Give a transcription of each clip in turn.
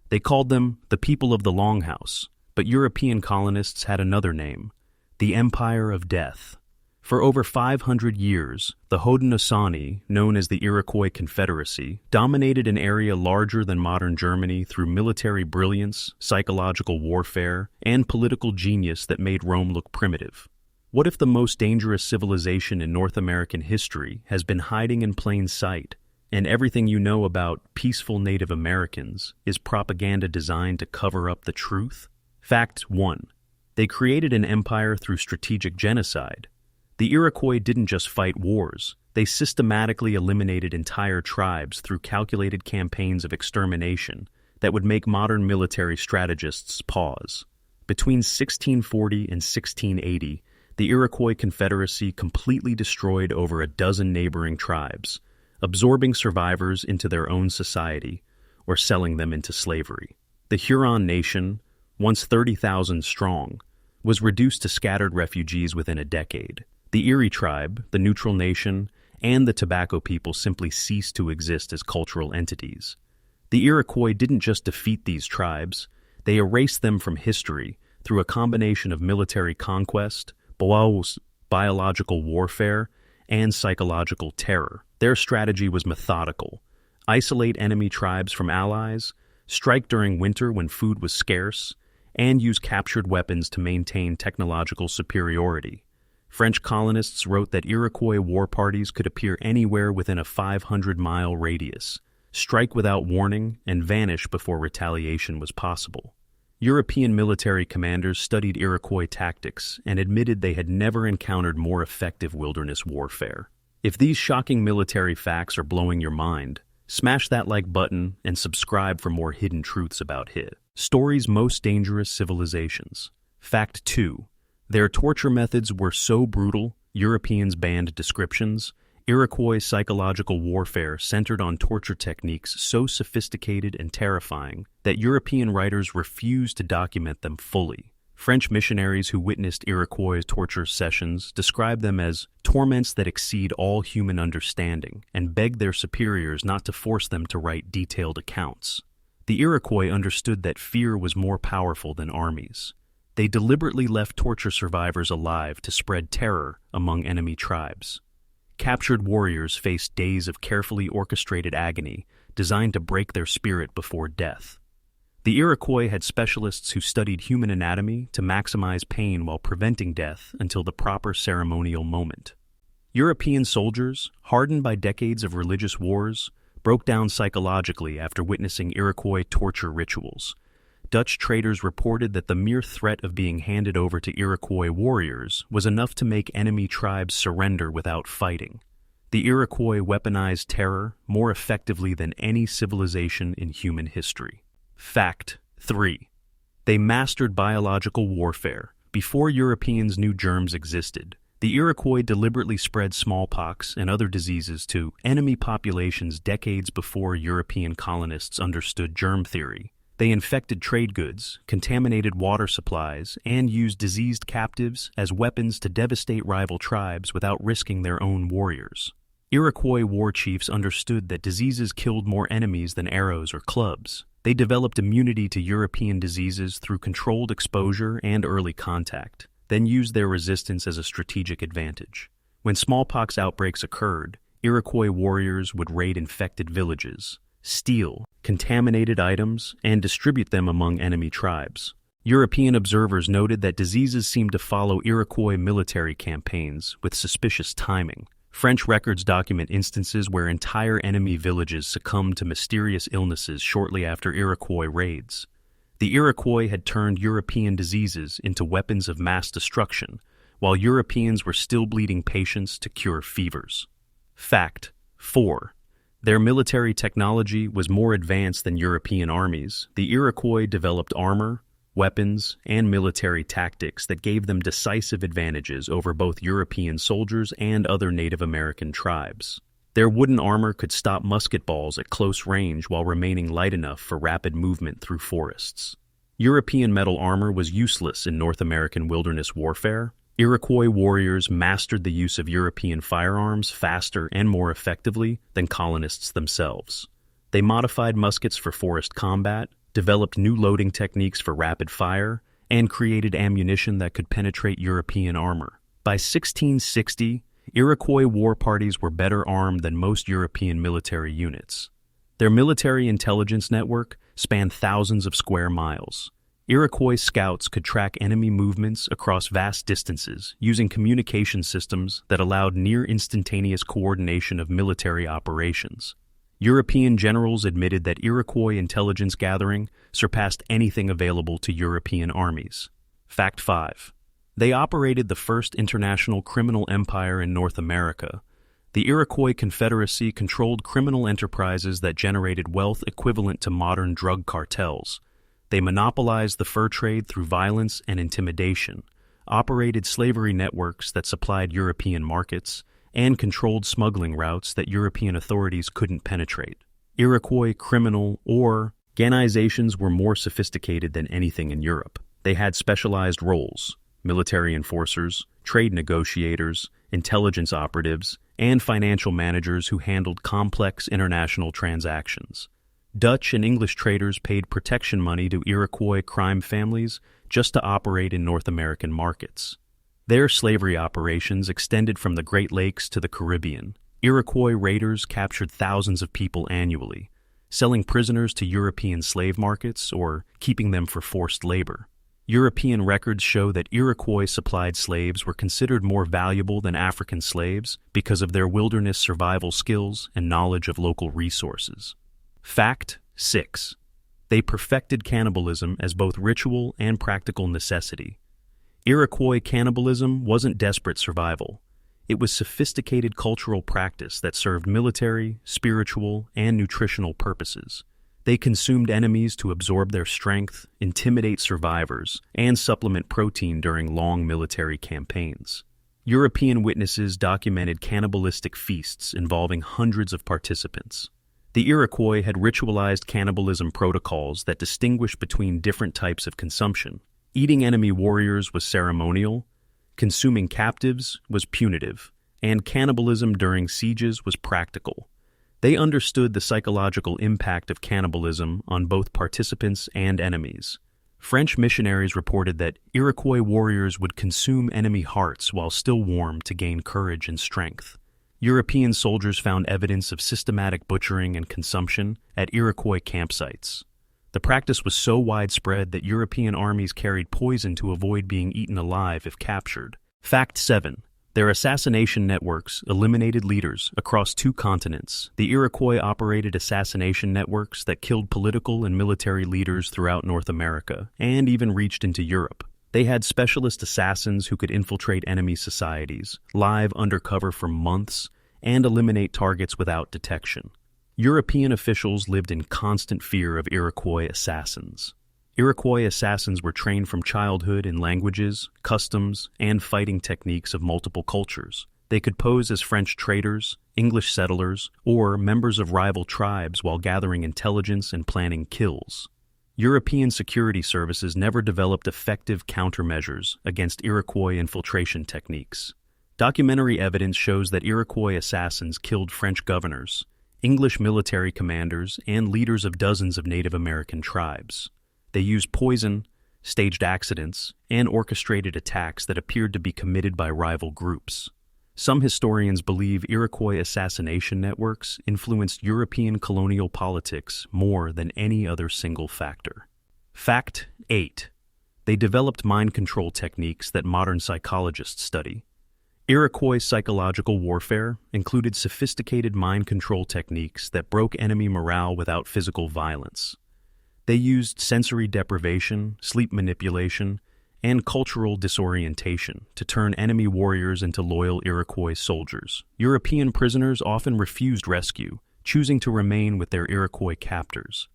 They called them the people of the Longhouse, but European colonists had another name, the Empire of Death. For over 500 years, the Haudenosaunee, known as the Iroquois Confederacy, dominated an area larger than modern Germany through military brilliance, psychological warfare, and political genius that made Rome look primitive. What if the most dangerous civilization in North American history has been hiding in plain sight, and everything you know about peaceful Native Americans is propaganda designed to cover up the truth? Fact 1. They created an empire through strategic genocide. The Iroquois didn't just fight wars, they systematically eliminated entire tribes through calculated campaigns of extermination that would make modern military strategists pause. Between 1640 and 1680, the Iroquois Confederacy completely destroyed over a dozen neighboring tribes, absorbing survivors into their own society or selling them into slavery. The Huron nation, once 30,000 strong, was reduced to scattered refugees within a decade. The Erie tribe, the neutral nation, and the Tobacco people simply ceased to exist as cultural entities. The Iroquois didn't just defeat these tribes, they erased them from history through a combination of military conquest, biological warfare, and psychological terror. Their strategy was methodical: isolate enemy tribes from allies, strike during winter when food was scarce, and use captured weapons to maintain technological superiority. French colonists wrote that Iroquois war parties could appear anywhere within a 500-mile radius, strike without warning, and vanish before retaliation was possible. European military commanders studied Iroquois tactics and admitted they had never encountered more effective wilderness warfare. If these shocking military facts are blowing your mind, smash that like button and subscribe for more hidden truths about Story's most dangerous civilizations. Fact 2. Their torture methods were so brutal, Europeans banned descriptions. Iroquois psychological warfare centered on torture techniques so sophisticated and terrifying that European writers refused to document them fully. French missionaries who witnessed Iroquois torture sessions described them as torments that exceed all human understanding and begged their superiors not to force them to write detailed accounts. The Iroquois understood that fear was more powerful than armies. They deliberately left torture survivors alive to spread terror among enemy tribes. Captured warriors faced days of carefully orchestrated agony designed to break their spirit before death. The Iroquois had specialists who studied human anatomy to maximize pain while preventing death until the proper ceremonial moment. European soldiers, hardened by decades of religious wars, broke down psychologically after witnessing Iroquois torture rituals. Dutch traders reported that the mere threat of being handed over to Iroquois warriors was enough to make enemy tribes surrender without fighting. The Iroquois weaponized terror more effectively than any civilization in human history. Fact 3. They mastered biological warfare. Before Europeans knew germs existed, the Iroquois deliberately spread smallpox and other diseases to enemy populations decades before European colonists understood germ theory. They infected trade goods, contaminated water supplies, and used diseased captives as weapons to devastate rival tribes without risking their own warriors. Iroquois war chiefs understood that diseases killed more enemies than arrows or clubs. They developed immunity to European diseases through controlled exposure and early contact, then used their resistance as a strategic advantage. When smallpox outbreaks occurred, Iroquois warriors would raid infected villages, steal contaminated items, and distribute them among enemy tribes. European observers noted that diseases seemed to follow Iroquois military campaigns with suspicious timing. French records document instances where entire enemy villages succumbed to mysterious illnesses shortly after Iroquois raids. The Iroquois had turned European diseases into weapons of mass destruction, while Europeans were still bleeding patients to cure fevers. Fact 4. Their military technology was more advanced than European armies. The Iroquois developed armor, weapons, and military tactics that gave them decisive advantages over both European soldiers and other Native American tribes. Their wooden armor could stop musket balls at close range while remaining light enough for rapid movement through forests. European metal armor was useless in North American wilderness warfare. Iroquois warriors mastered the use of European firearms faster and more effectively than colonists themselves. They modified muskets for forest combat, developed new loading techniques for rapid fire, and created ammunition that could penetrate European armor. By 1660, Iroquois war parties were better armed than most European military units. Their military intelligence network spanned thousands of square miles. Iroquois scouts could track enemy movements across vast distances using communication systems that allowed near-instantaneous coordination of military operations. European generals admitted that Iroquois intelligence gathering surpassed anything available to European armies. Fact 5. They operated the first international criminal empire in North America. The Iroquois Confederacy controlled criminal enterprises that generated wealth equivalent to modern drug cartels. They monopolized the fur trade through violence and intimidation, operated slavery networks that supplied European markets, and controlled smuggling routes that European authorities couldn't penetrate. Iroquois criminal organizations were more sophisticated than anything in Europe. They had specialized roles: military enforcers, trade negotiators, intelligence operatives, and financial managers who handled complex international transactions. Dutch and English traders paid protection money to Iroquois crime families just to operate in North American markets. Their slavery operations extended from the Great Lakes to the Caribbean. Iroquois raiders captured thousands of people annually, selling prisoners to European slave markets or keeping them for forced labor. European records show that Iroquois supplied slaves were considered more valuable than African slaves because of their wilderness survival skills and knowledge of local resources. Fact 6. They perfected cannibalism as both ritual and practical necessity. Iroquois cannibalism wasn't desperate survival. It was sophisticated cultural practice that served military, spiritual, and nutritional purposes. They consumed enemies to absorb their strength, intimidate survivors, and supplement protein during long military campaigns. European witnesses documented cannibalistic feasts involving hundreds of participants. The Iroquois had ritualized cannibalism protocols that distinguished between different types of consumption. Eating enemy warriors was ceremonial, consuming captives was punitive, and cannibalism during sieges was practical. They understood the psychological impact of cannibalism on both participants and enemies. French missionaries reported that Iroquois warriors would consume enemy hearts while still warm to gain courage and strength. European soldiers found evidence of systematic butchering and consumption at Iroquois campsites. The practice was so widespread that European armies carried poison to avoid being eaten alive if captured. Fact 7. Their assassination networks eliminated leaders across 2 continents. The Iroquois operated assassination networks that killed political and military leaders throughout North America, and even reached into Europe. They had specialist assassins who could infiltrate enemy societies, live undercover for months, and eliminate targets without detection. European officials lived in constant fear of Iroquois assassins. Iroquois assassins were trained from childhood in languages, customs, and fighting techniques of multiple cultures. They could pose as French traders, English settlers, or members of rival tribes while gathering intelligence and planning kills. European security services never developed effective countermeasures against Iroquois infiltration techniques. Documentary evidence shows that Iroquois assassins killed French governors, English military commanders, and leaders of dozens of Native American tribes. They used poison, staged accidents, and orchestrated attacks that appeared to be committed by rival groups. Some historians believe Iroquois assassination networks influenced European colonial politics more than any other single factor. Fact 8. They developed mind control techniques that modern psychologists study. Iroquois psychological warfare included sophisticated mind control techniques that broke enemy morale without physical violence. They used sensory deprivation, sleep manipulation, and cultural disorientation to turn enemy warriors into loyal Iroquois soldiers. European prisoners often refused rescue, choosing to remain with their Iroquois captors.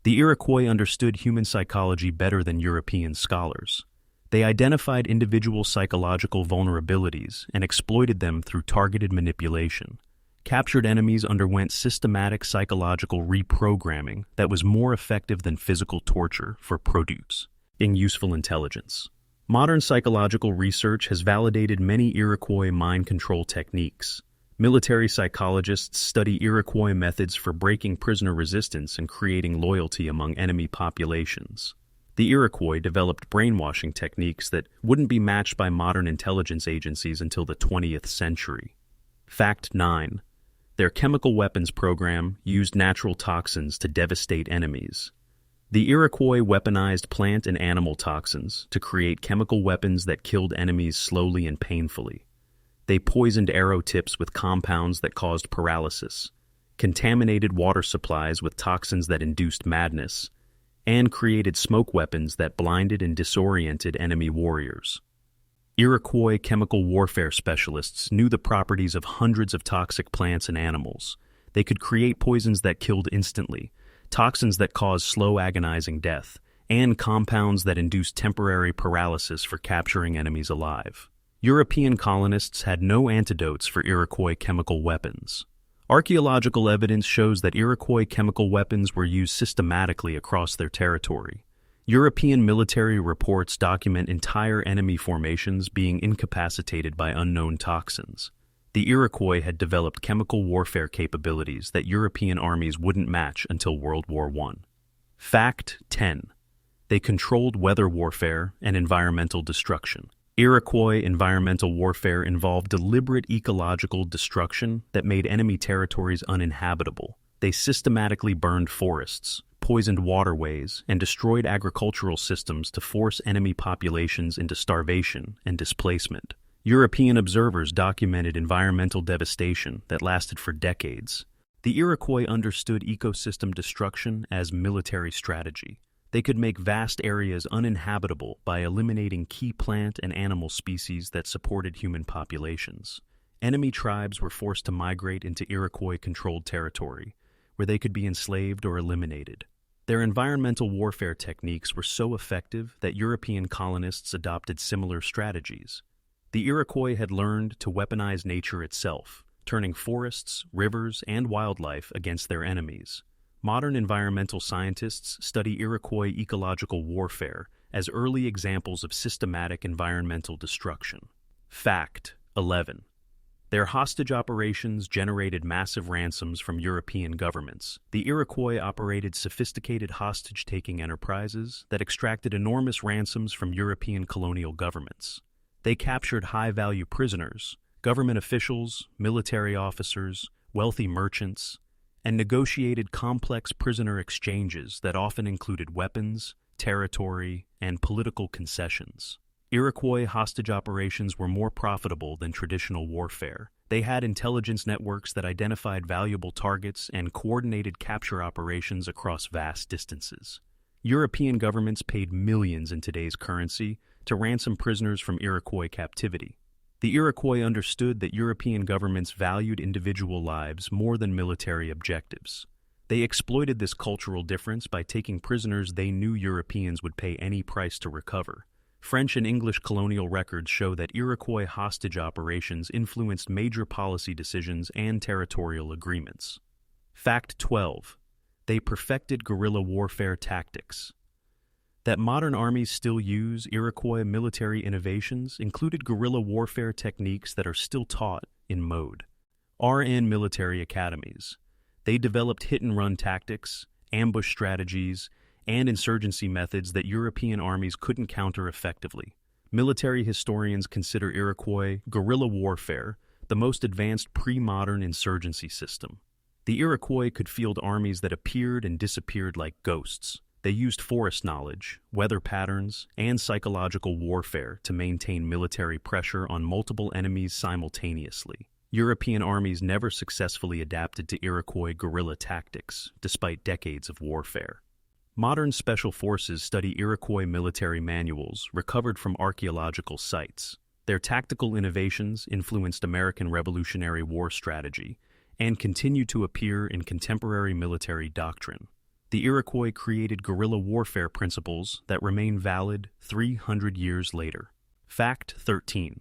The Iroquois understood human psychology better than European scholars. They identified individual psychological vulnerabilities and exploited them through targeted manipulation. Captured enemies underwent systematic psychological reprogramming that was more effective than physical torture for producing useful intelligence. Modern psychological research has validated many Iroquois mind control techniques. Military psychologists study Iroquois methods for breaking prisoner resistance and creating loyalty among enemy populations. The Iroquois developed brainwashing techniques that wouldn't be matched by modern intelligence agencies until the 20th century. Fact 9. Their chemical weapons program used natural toxins to devastate enemies. The Iroquois weaponized plant and animal toxins to create chemical weapons that killed enemies slowly and painfully. They poisoned arrow tips with compounds that caused paralysis, contaminated water supplies with toxins that induced madness, and created smoke weapons that blinded and disoriented enemy warriors. Iroquois chemical warfare specialists knew the properties of hundreds of toxic plants and animals. They could create poisons that killed instantly, toxins that caused slow, agonizing death, and compounds that induced temporary paralysis for capturing enemies alive. European colonists had no antidotes for Iroquois chemical weapons. Archaeological evidence shows that Iroquois chemical weapons were used systematically across their territory. European military reports document entire enemy formations being incapacitated by unknown toxins. The Iroquois had developed chemical warfare capabilities that European armies wouldn't match until World War I. Fact 10. They controlled weather warfare and environmental destruction. Iroquois environmental warfare involved deliberate ecological destruction that made enemy territories uninhabitable. They systematically burned forests, poisoned waterways, and destroyed agricultural systems to force enemy populations into starvation and displacement. European observers documented environmental devastation that lasted for decades. The Iroquois understood ecosystem destruction as military strategy. They could make vast areas uninhabitable by eliminating key plant and animal species that supported human populations. Enemy tribes were forced to migrate into Iroquois-controlled territory, where they could be enslaved or eliminated. Their environmental warfare techniques were so effective that European colonists adopted similar strategies. The Iroquois had learned to weaponize nature itself, turning forests, rivers, and wildlife against their enemies. Modern environmental scientists study Iroquois ecological warfare as early examples of systematic environmental destruction. Fact 11. Their hostage operations generated massive ransoms from European governments. The Iroquois operated sophisticated hostage-taking enterprises that extracted enormous ransoms from European colonial governments. They captured high-value prisoners, government officials, military officers, wealthy merchants, and negotiated complex prisoner exchanges that often included weapons, territory, and political concessions. Iroquois hostage operations were more profitable than traditional warfare. They had intelligence networks that identified valuable targets and coordinated capture operations across vast distances. European governments paid millions in today's currency to ransom prisoners from Iroquois captivity. The Iroquois understood that European governments valued individual lives more than military objectives. They exploited this cultural difference by taking prisoners they knew Europeans would pay any price to recover. French and English colonial records show that Iroquois hostage operations influenced major policy decisions and territorial agreements. Fact 12. They perfected guerrilla warfare tactics. That modern armies still use Iroquois military innovations included guerrilla warfare techniques that are still taught in mode. RN military academies. They developed hit-and-run tactics, ambush strategies, and insurgency methods that European armies couldn't counter effectively. Military historians consider Iroquois guerrilla warfare the most advanced pre-modern insurgency system. The Iroquois could field armies that appeared and disappeared like ghosts. They used forest knowledge, weather patterns, and psychological warfare to maintain military pressure on multiple enemies simultaneously. European armies never successfully adapted to Iroquois guerrilla tactics, despite decades of warfare. Modern special forces study Iroquois military manuals recovered from archaeological sites. Their tactical innovations influenced American Revolutionary War strategy and continue to appear in contemporary military doctrine. The Iroquois created guerrilla warfare principles that remain valid 300 years later. Fact 13.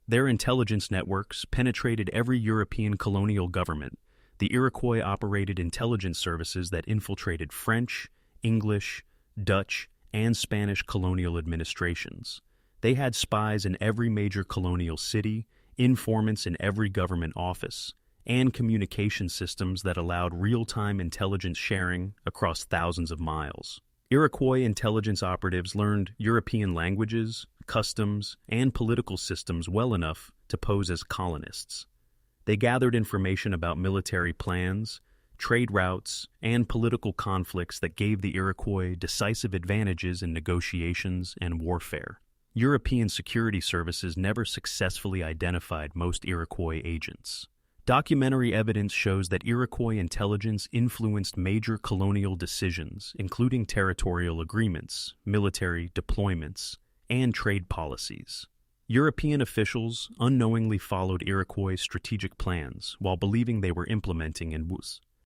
Their intelligence networks penetrated every European colonial government. The Iroquois operated intelligence services that infiltrated French, English, Dutch, and Spanish colonial administrations. They had spies in every major colonial city, informants in every government office, and communication systems that allowed real-time intelligence sharing across thousands of miles. Iroquois intelligence operatives learned European languages, customs, and political systems well enough to pose as colonists. They gathered information about military plans, trade routes, and political conflicts that gave the Iroquois decisive advantages in negotiations and warfare. European security services never successfully identified most Iroquois agents. Documentary evidence shows that Iroquois intelligence influenced major colonial decisions, including territorial agreements, military deployments, and trade policies. European officials unknowingly followed Iroquois' strategic plans while believing they were implementing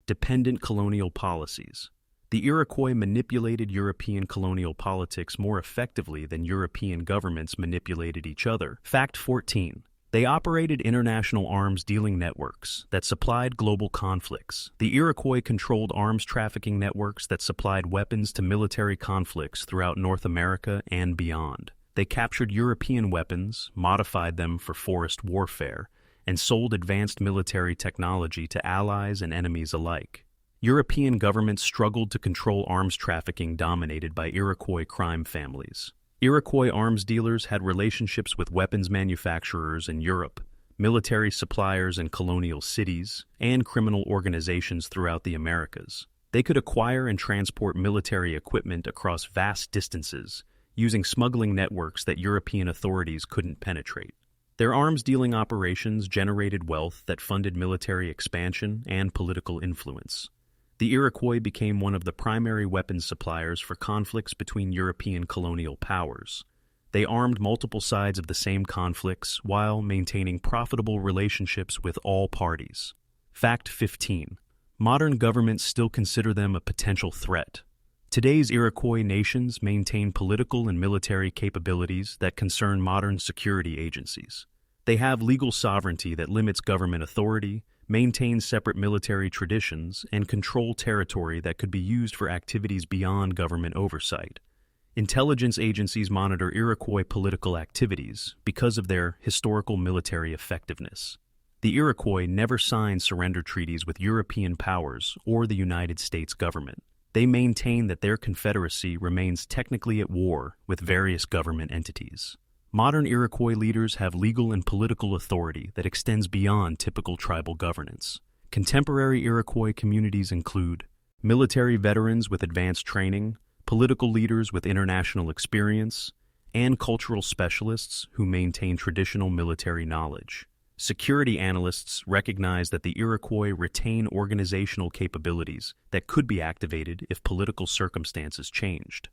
dependent colonial policies. The Iroquois manipulated European colonial politics more effectively than European governments manipulated each other. Fact 14. They operated international arms dealing networks that supplied global conflicts. The Iroquois controlled arms trafficking networks that supplied weapons to military conflicts throughout North America and beyond. They captured European weapons, modified them for forest warfare, and sold advanced military technology to allies and enemies alike. European governments struggled to control arms trafficking dominated by Iroquois crime families. Iroquois arms dealers had relationships with weapons manufacturers in Europe, military suppliers in colonial cities, and criminal organizations throughout the Americas. They could acquire and transport military equipment across vast distances, using smuggling networks that European authorities couldn't penetrate. Their arms dealing operations generated wealth that funded military expansion and political influence. The Iroquois became one of the primary weapons suppliers for conflicts between European colonial powers. They armed multiple sides of the same conflicts while maintaining profitable relationships with all parties. Fact 15. Modern governments still consider them a potential threat. Today's Iroquois nations maintain political and military capabilities that concern modern security agencies. They have legal sovereignty that limits government authority, maintain separate military traditions, and control territory that could be used for activities beyond government oversight. Intelligence agencies monitor Iroquois political activities because of their historical military effectiveness. The Iroquois never signed surrender treaties with European powers or the United States government. They maintain that their confederacy remains technically at war with various government entities. Modern Iroquois leaders have legal and political authority that extends beyond typical tribal governance. Contemporary Iroquois communities include military veterans with advanced training, political leaders with international experience, and cultural specialists who maintain traditional military knowledge. Security analysts recognize that the Iroquois retain organizational capabilities that could be activated if political circumstances changed.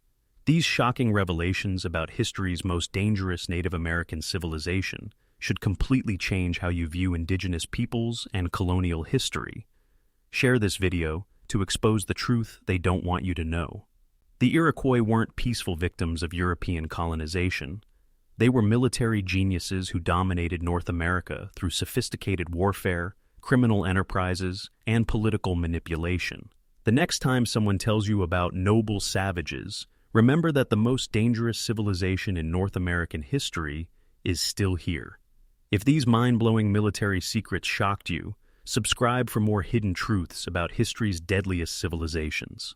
These shocking revelations about history's most dangerous Native American civilization should completely change how you view indigenous peoples and colonial history. Share this video to expose the truth they don't want you to know. The Iroquois weren't peaceful victims of European colonization. They were military geniuses who dominated North America through sophisticated warfare, criminal enterprises, and political manipulation. The next time someone tells you about noble savages, remember that the most dangerous civilization in North American history is still here. If these mind-blowing military secrets shocked you, subscribe for more hidden truths about history's deadliest civilizations.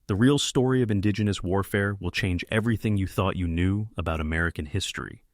The real story of indigenous warfare will change everything you thought you knew about American history.